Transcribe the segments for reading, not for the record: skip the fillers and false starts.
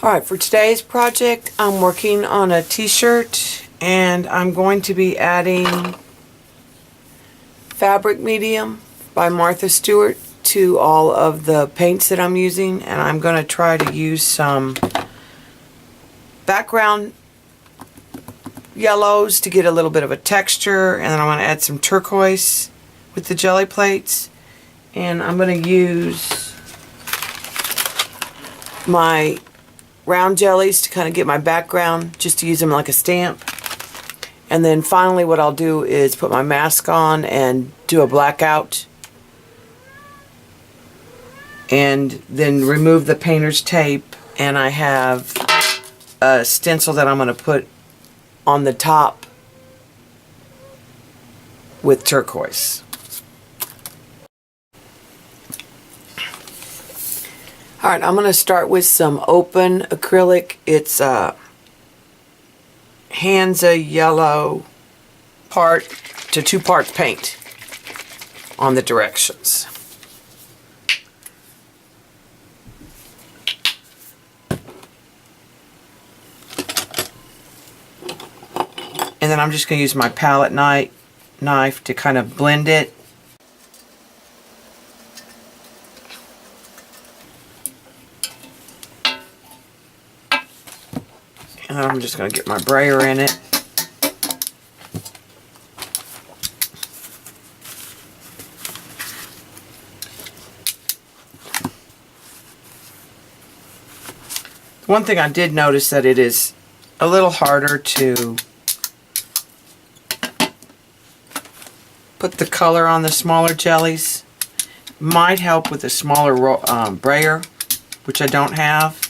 Alright, for today's project, I'm working on a t-shirt and I'm going to be adding fabric medium by Martha Stewart to all of the paints that I'm using, and I'm going to try to use some background yellows to get a little bit of a texture, and then I'm going to add some turquoise with the jelly plates, and I'm going to use my round jellies to kind of get my background, just to use them like a stamp. And then finally what I'll do is put my mask on and do a blackout, and then remove the painter's tape, and I have a stencil that I'm going to put on the top with turquoise. Alright, I'm going to start with some open acrylic. It's Hansa yellow part to 2 parts paint on the directions. And then I'm just going to use my palette knife to kind of blend it. And I'm just going to get my brayer in it. One thing I did notice that it is a little harder to put the color on the smaller jellies. Might help with a smaller brayer, which I don't have.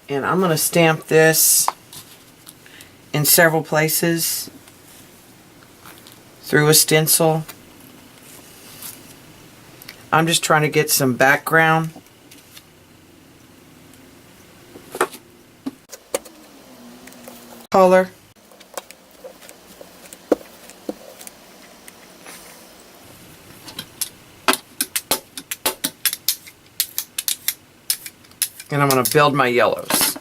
And I'm going to stamp this in several places through a stencil. I'm just trying to get some background. Color. And I'm going to build my yellows.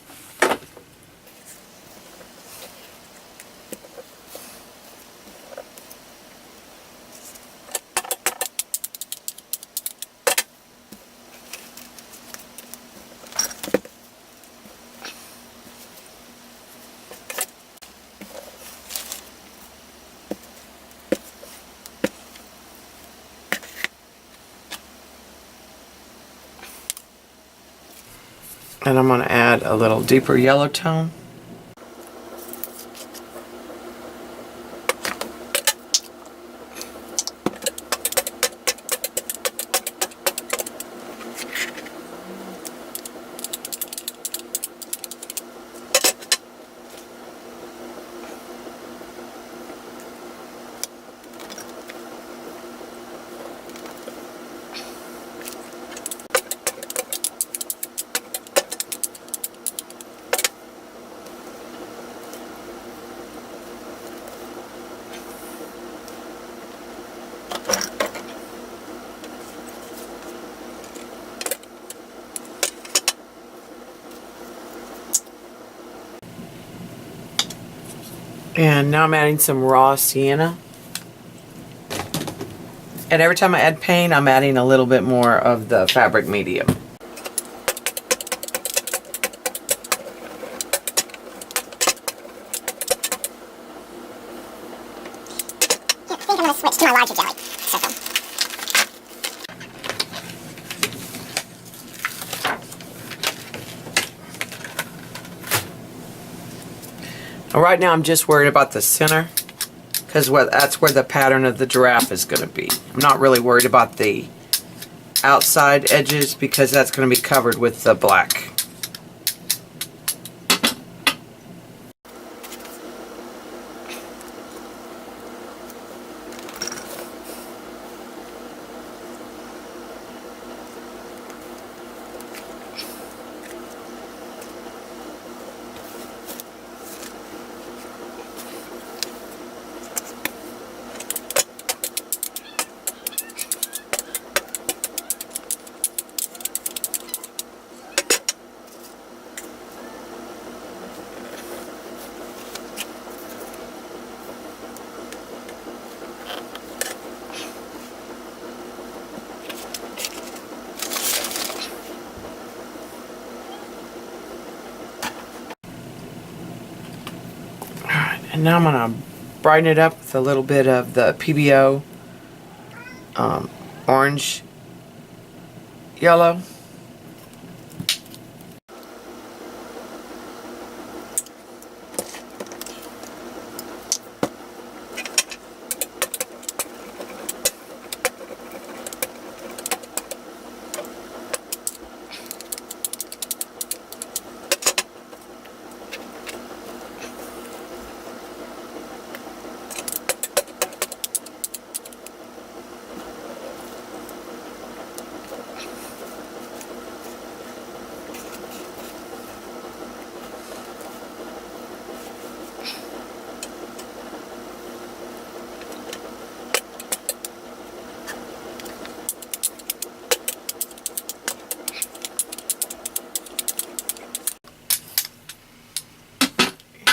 And I'm going to add a little deeper yellow tone. And now I'm adding some raw sienna. And every time I add paint, I'm adding a little bit more of the fabric medium. I think I'm going to switch to my larger jelly circle. Right now I'm just worried about the center, because that's where the pattern of the giraffe is going to be. I'm not really worried about the outside edges because that's going to be covered with the black. And now I'm going to brighten it up with a little bit of the pebeo orange yellow.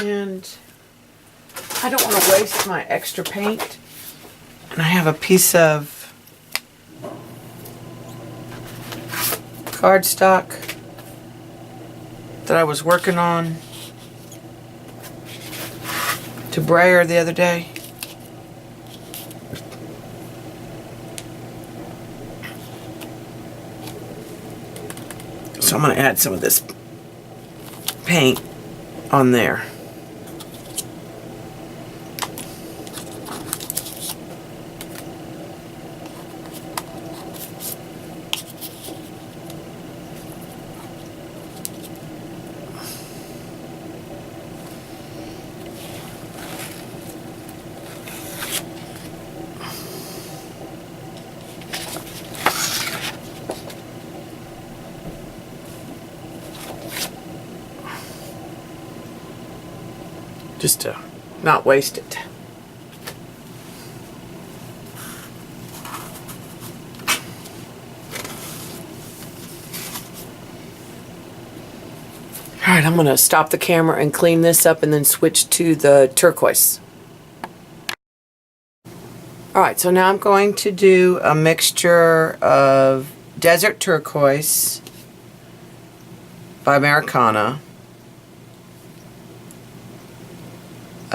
And I don't want to waste my extra paint. And I have a piece of cardstock that I was working on to brayer the other day. So I'm going to add some of this paint on there. Just to not waste it. Alright, I'm going to stop the camera and clean this up and then switch to the turquoise. Alright, so now I'm going to do a mixture of desert turquoise by Americana,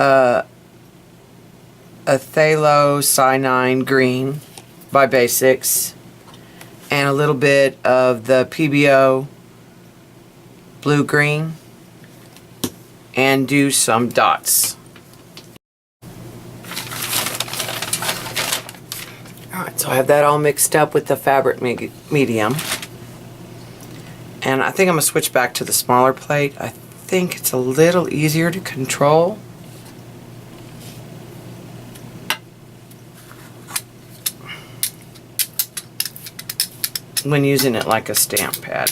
a phthalocyanine green by Basics, and a little bit of the pebeo blue green, and do some dots. Alright, so I have that all mixed up with the fabric medium, and I think I'm going to switch back to the smaller plate. I think it's a little easier to control. When using it like a stamp pad.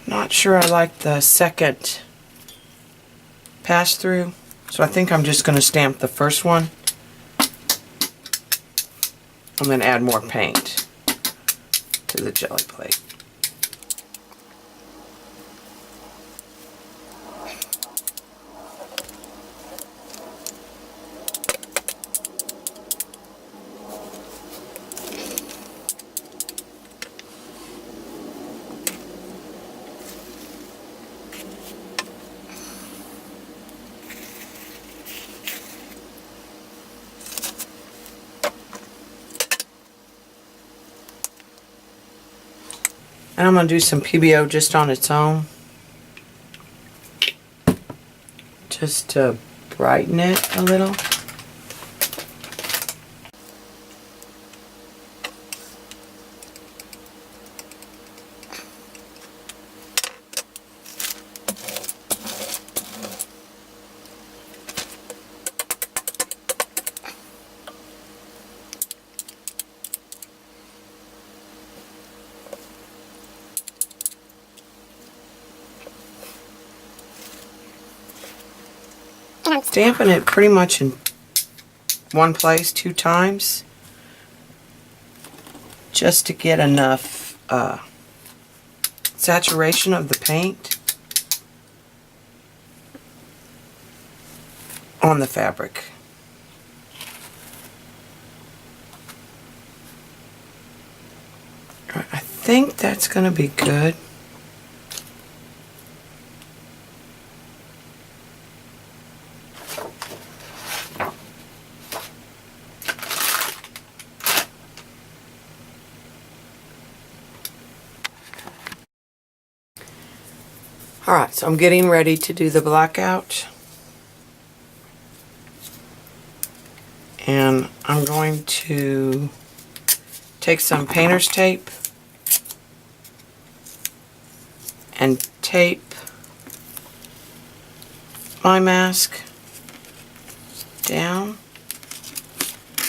Not sure I like the second pass through. So I think I'm just going to stamp the first one. I'm going to add more paint to the jelly plate. And I'm going to do some pebeo just on its own, just to brighten it a little. Stamping it pretty much in one place 2 times just to get enough saturation of the paint on the fabric. I think that's going to be good. Alright, so I'm getting ready to do the blackout. And I'm going to take some painter's tape and tape my mask down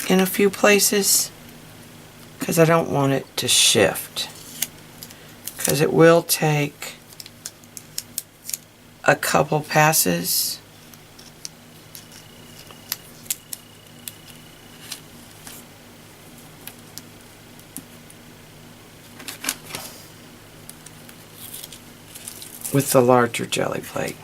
in a few places because I don't want it to shift, because it will take a couple passes. With the larger jelly plate.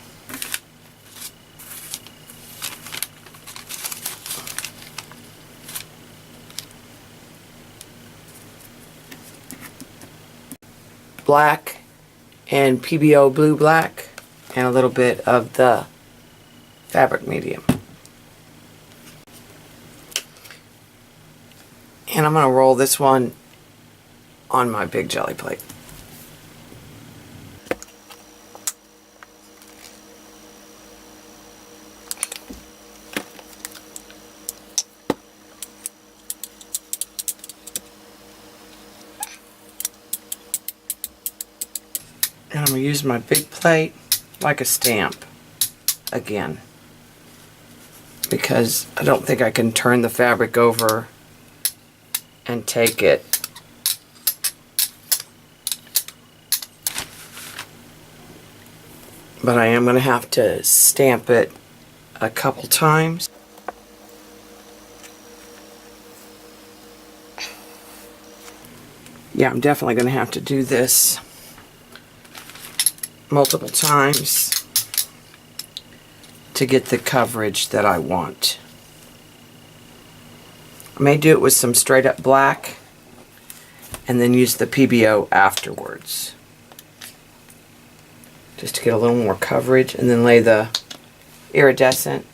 Black and pebeo blue black and a little bit of the fabric medium. And I'm going to roll this one on my big jelly plate. And I'm going to use my big plate like a stamp again, because I don't think I can turn the fabric over and take it. But I am going to have to stamp it a couple times. Yeah, I'm definitely going to have to do this multiple times to get the coverage that I want. I may do it with some straight up black and then use the pebeo afterwards, just to get a little more coverage, and then lay the iridescent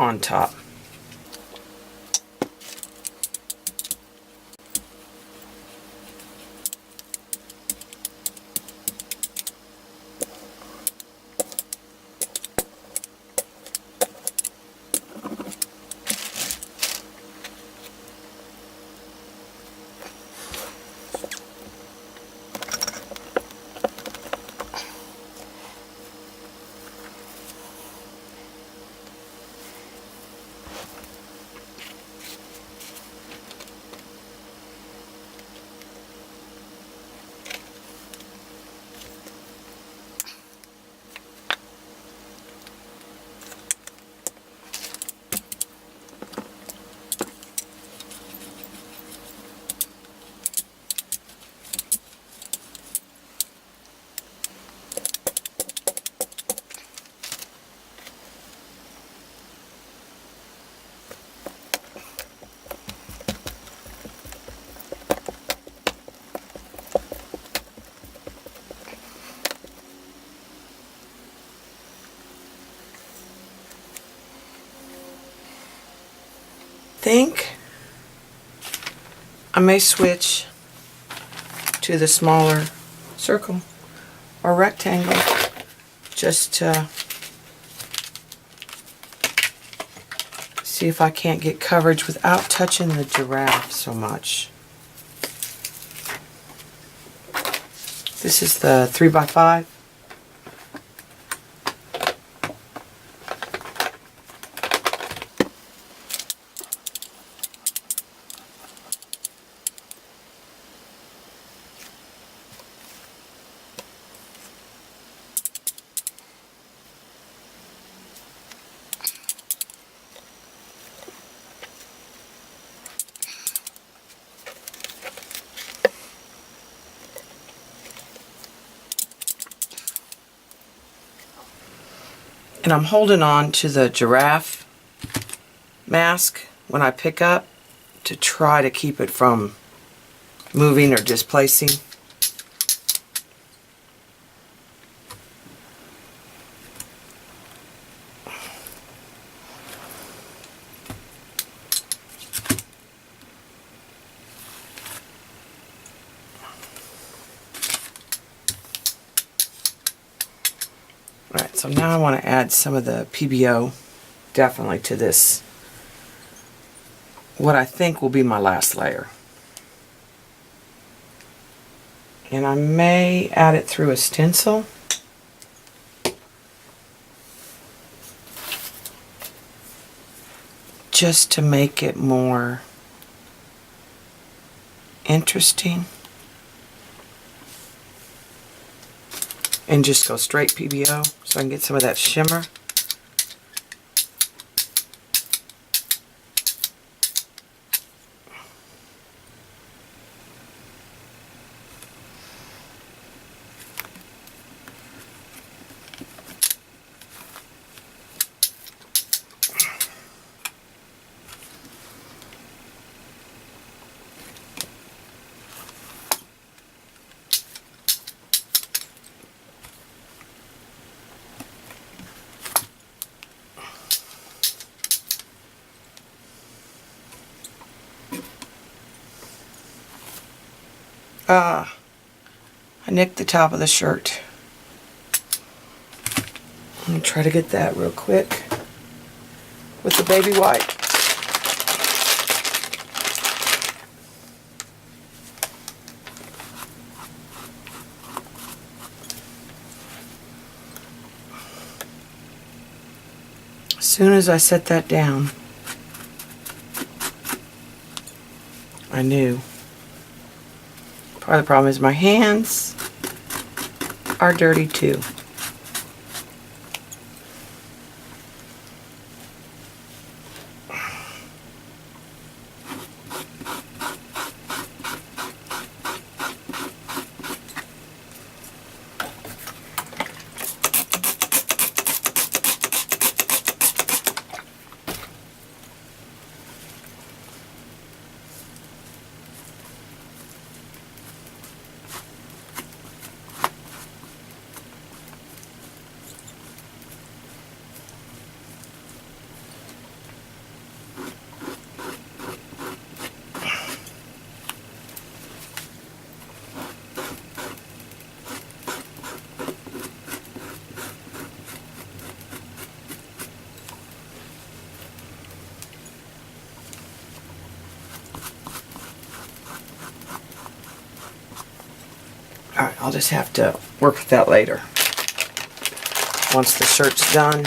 on top. Think I may switch to the smaller circle or rectangle just to see if I can't get coverage without touching the giraffe so much. This is the 3x5. And I'm holding on to the giraffe mask when I pick up to try to keep it from moving or displacing. Alright, so now I want to add some of the pebeo definitely to this, what I think will be my last layer. And I may add it through a stencil. Just to make it more interesting. And just go straight pebeo so I can get some of that shimmer. I nicked the top of the shirt. Let me try to get that real quick with the baby wipe. As soon as I set that down, I knew. Part of the problem is my hands are dirty too. Alright, I'll just have to work with that later. Once the shirt's done.